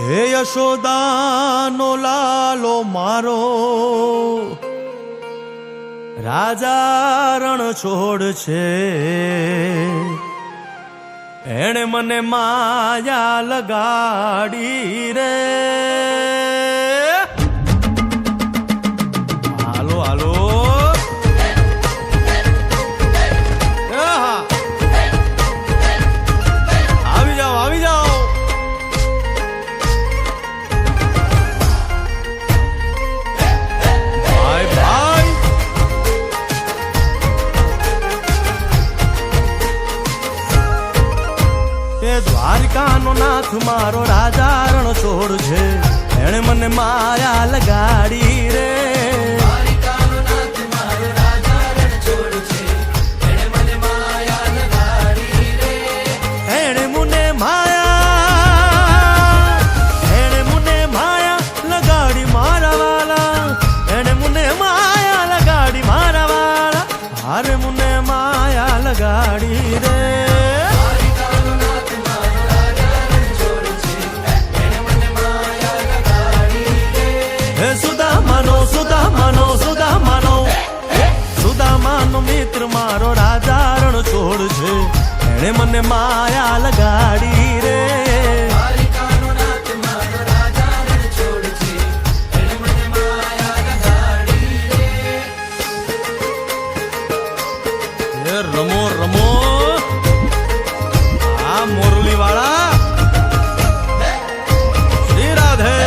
હે યશોદાનો લાલો મારો રાજા રણ છોડ છે, એણે મને માયા લગાડી રે. હાલો હાલો આવી જાઓ આવી જાઓ. ભાઈ ભાઈ એ દ્વારિકાનો નાથ મારો રાજા રણ છોડ છે, એણે મને માયા લગાડી રે. દ્વારિકાનો નાથ મારો રાજા રણ છોડ છે, એણે મને માયા લગાડી રે. એણે મને માયા લગાડી મારા વાલા, એણે મને માયા લગાડી મારા વાલા, હારે મને માયા લગાડી રે. સુદામાનો મિત્ર મારો રાજા રણ છોડ છે, એણે મને માયા લગાડી રે. દ્વારિકાનો નાથ મારો રાજા રણ છોડ છે, એણે મને માયા લગાડી રે. રમો રમો આ મોરલી વાળા શ્રી રાધે.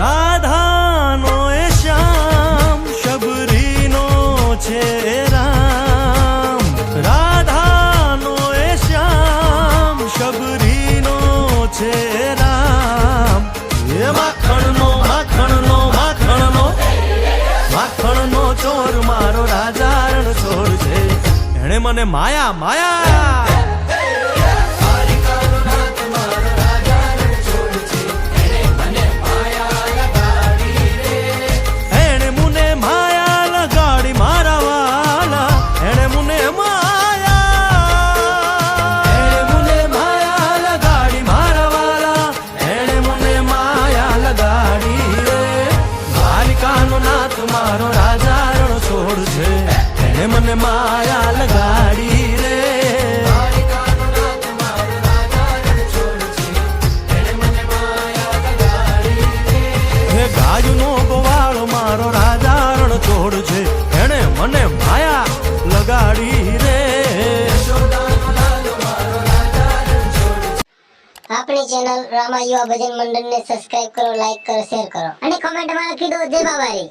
રાધાનો એ શ્યામ શબરીનો છે રામ, રાધાનો એ શ્યામ શબરીનો છે રામ. એ માખણનો માખણનો માખણનો માખણનો ચોર મારો રાજા રણ છોડ છે, એણે મને માયા માયા. મારો રાજા રણ છોડ છે, એને મને માયા લગાડી રે. હે ગાયનો ગોવાળો મારો રાજા રણ છોડ છે, એને મને માયા લગાડી રે. આપણી ચેનલ રામા યુવા ભજન મંડળ ને સબસ્ક્રાઇબ કરો, લાઈક કરો, શેર કરો અને કમેન્ટ માં લખી દો જય બાબારી.